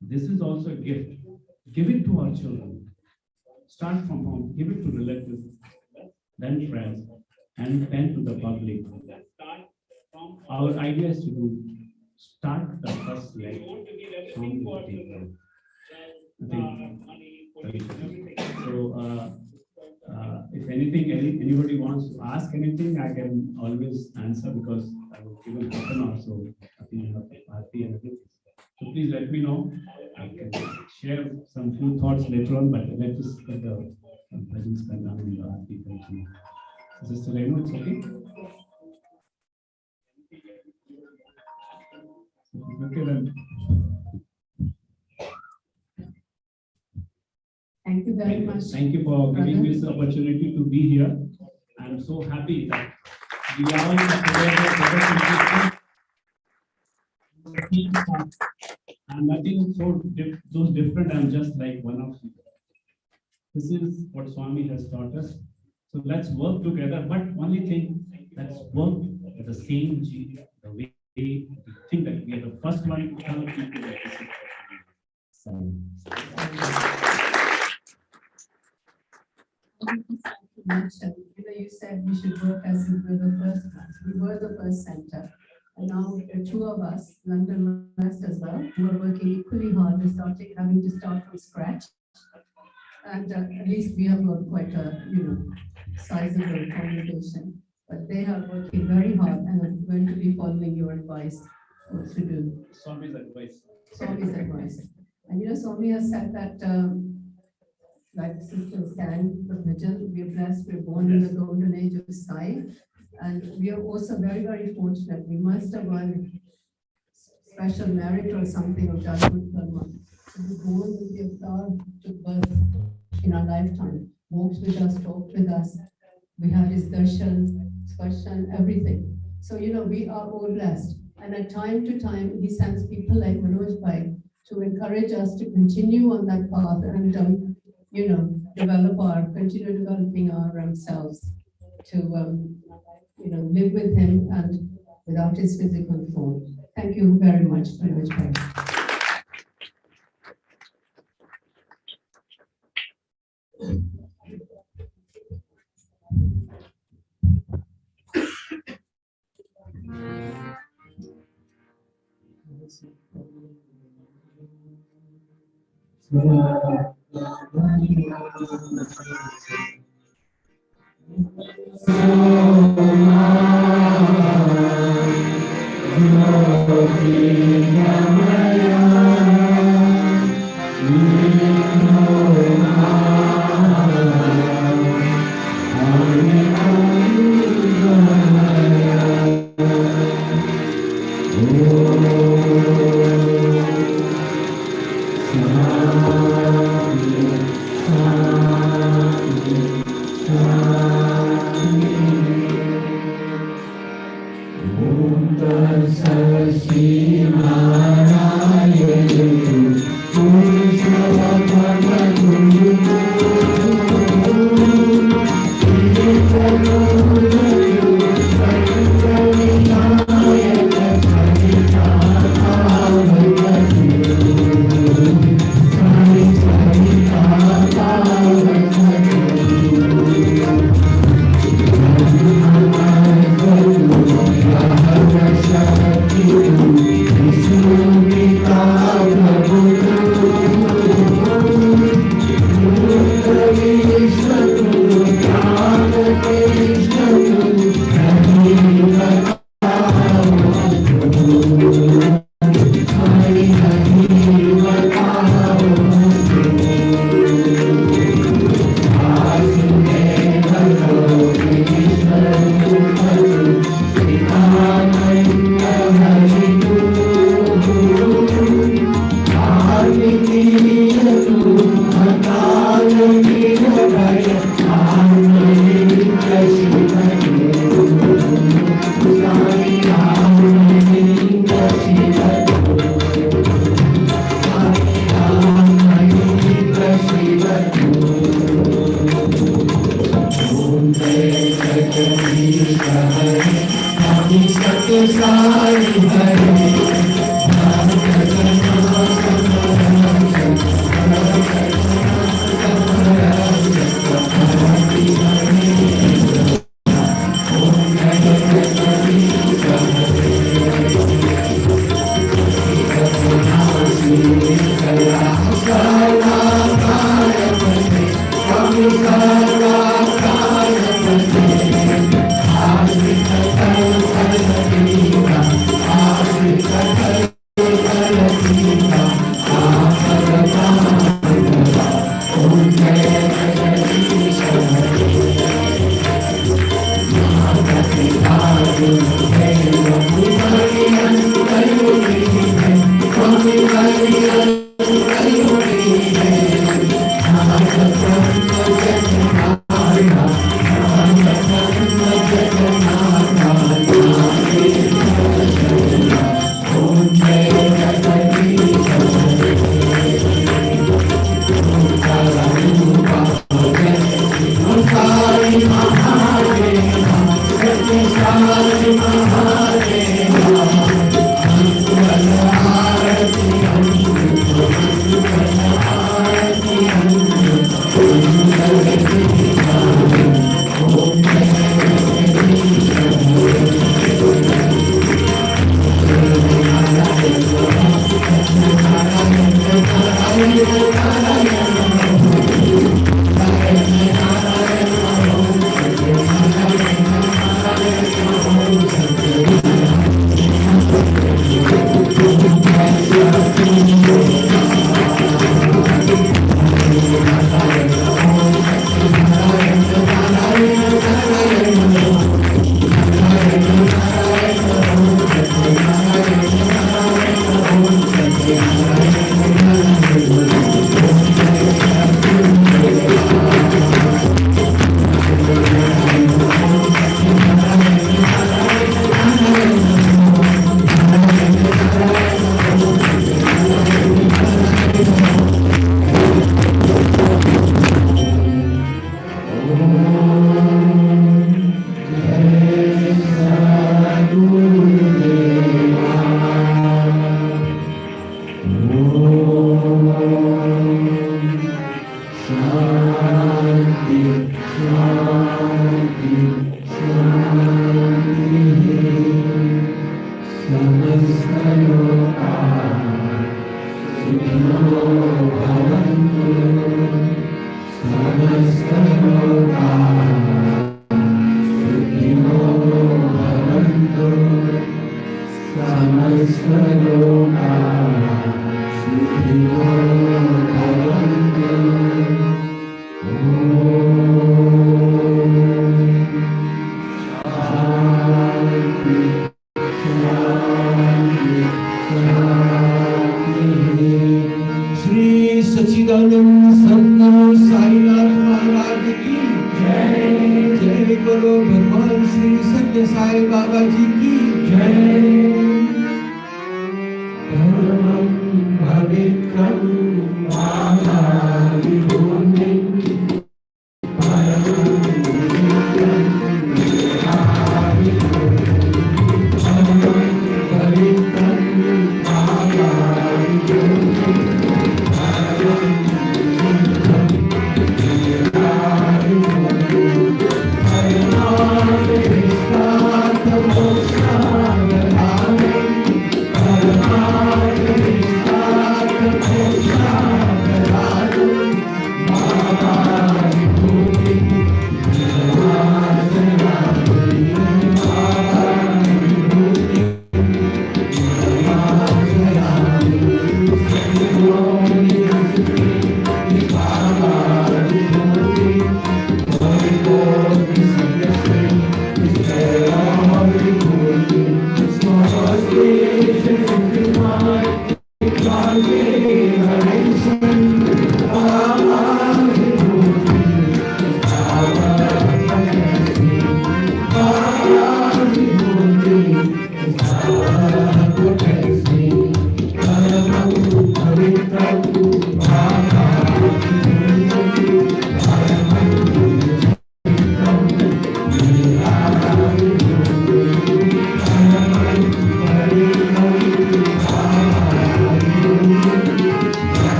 This is also a gift. Give it to our children. Start from home. Give it to relatives, then friends, and then to the public. Our idea is to start the first leg from the table. So, if anybody wants to ask anything, I can always answer because I will give an open also. So please let me know. I can share some few thoughts later on, but let us get the presence down in the Aarti continue. Sister Renu, it's okay? Okay then. Thank you very much. Thank you for giving me this opportunity to be here. I'm so happy that we are all together, brothers and sisters. I'm nothing so different. I'm just like one of you. This is what Swami has taught us. So let's work together. But only thing, let's work at the same G, the way we think that we are the first one to tell people that this is you said we should work as if we were the first class. We were the first center. And now there are two of us, London West as well, who are working equally hard. We're having to start from scratch. And at least we have got quite a, sizable congregation. But they are working very hard and I'm going to be following your advice what to do. Swami's advice. Swami's advice. And Swami has said that, like Sister stand for vigil, we are blessed, we're born in the golden age of Sai. And we are also very, very fortunate. We must have won special merit or something of Judgment Karma. To be born with the flower to birth in our lifetime. Walked with us, talked with us. We had his darshan, question, everything. So, we are all blessed. And at time to time, he sends people like Manoj Bhai to encourage us to continue on that path and, continue developing ourselves to, live with him and without his physical form. Thank you very much, Manoj Bhai.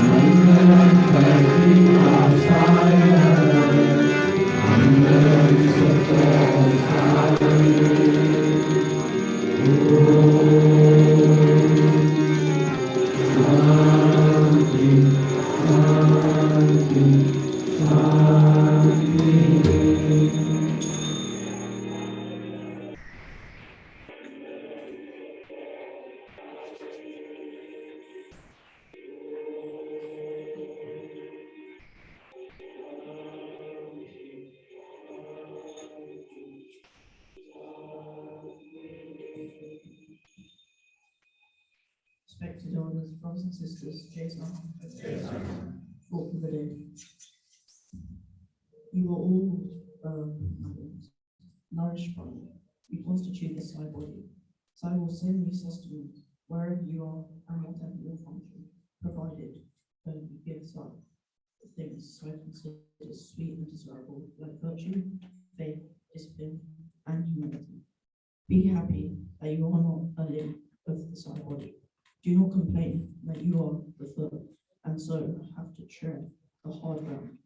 Mangalam respected elders, brothers and sisters, fought for the day. You are all nourished by me. You constitute the Psi body. So I will send you sustenance wherever you are and whatever your function, provided you give up the things so I consider sweet and desirable, like virtue, faith, discipline, and humility. Be happy that you are not a limb of the Psi body. Do not complain that you are the foot, and so have to tread the hard ground.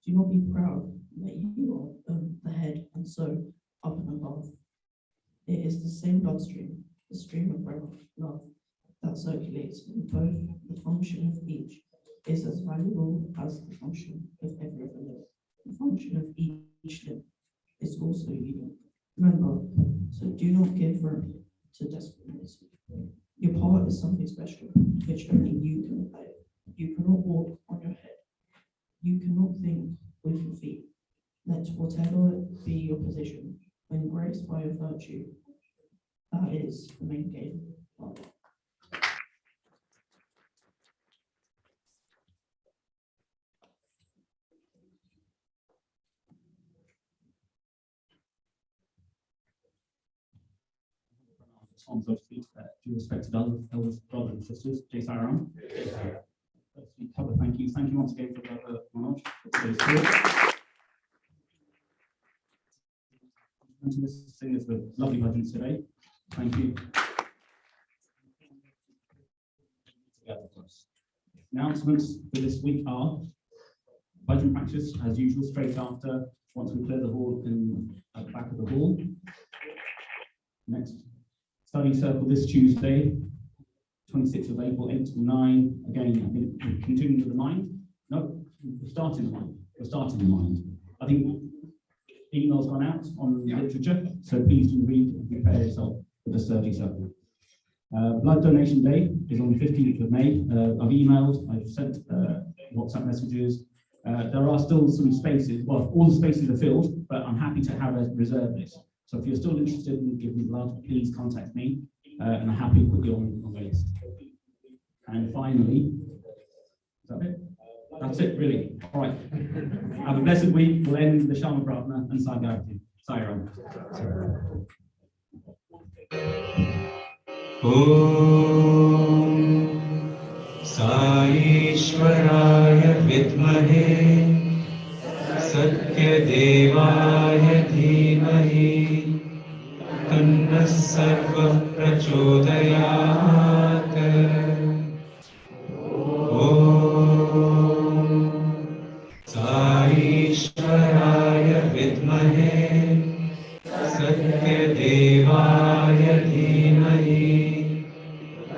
Do not be proud that you are the head, and so up and above. It is the same bloodstream, the stream of love that circulates in both. The function of each is as valuable as the function of every other limb. The function of each limb is also unique. Remember, so do not give room to desperately. Your part is something special, which only you can play. You cannot walk on your head. You cannot think with your feet. Let whatever be your position, when graced by your virtue, that is the main game. Songs of speech due respected elders, brothers and sisters. Jai Sai Ram. Firstly, couple of thank yous. Thank you once again for Brother Manoj. To the singers with lovely bhajans today. Thank you. Announcements for this week are bhajan practice as usual straight after, once we clear the hall at the back of the hall. Next, study circle this Tuesday, 26th of April, 8 to 9. Again, I think we're continuing with the mind. No, we're starting the mind. We're starting the mind. I think email's gone out on literature, so please do read and prepare yourself for the study circle. Blood donation day is on the 15th of May. I've emailed, I've sent WhatsApp messages. There are still some spaces, well, all the spaces are filled, but I'm happy to have a reserve list. So if you're still interested in giving blood, please contact me, and I'm happy to put you on the list. And finally, is that it? That's it, really. All right. Have a blessed week. We'll end the Shama Aradhana and Sai Ram. Sai Ram. Om Sai Ishwaraya Vidmahe Satya Devaya Dhimahi Tanna Sarva Prachodayat. Om Sai Ishwaraya Vidmahe Satya Devaya Dhimahi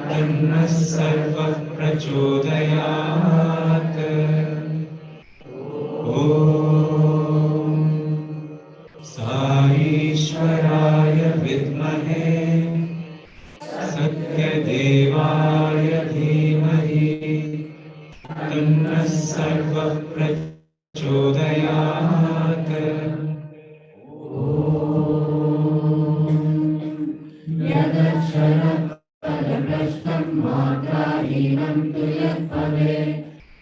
Tanna Sarva Prachodayat. Om Sai Ishwaraya Vidmahe Satya Devaya Dhimahi Tanna Sarva Prachodayat. Yadakshara Matrahinam tu yadpave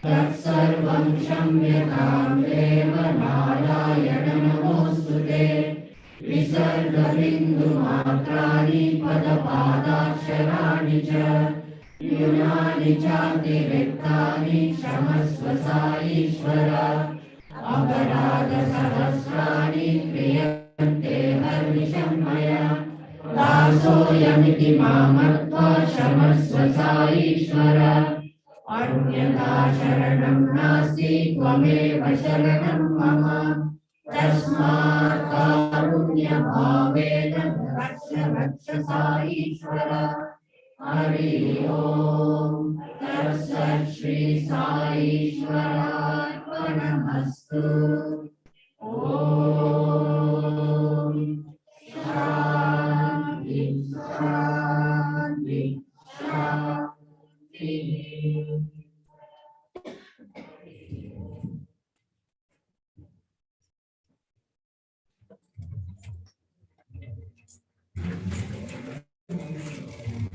Tatsarvam Shamyatam Deva Narayana Namostute Visarga Bindu Matrani Padapadakshirani Cha Yunani Chati Viktani Shamasva Saishvara Agarada Sahasrani Kriyante Harvisham Maya Daso Yamiti Mamatva Shamasva Saishvara Anyata Sharanam Nasti Tvameva Sharanam Mama Tasmat Karunya Bhavena Raksha Raksha Saishvara Hari Om Tatsat Shri Saishvara Arpanamastu. Om Shanti Shanti Shanti.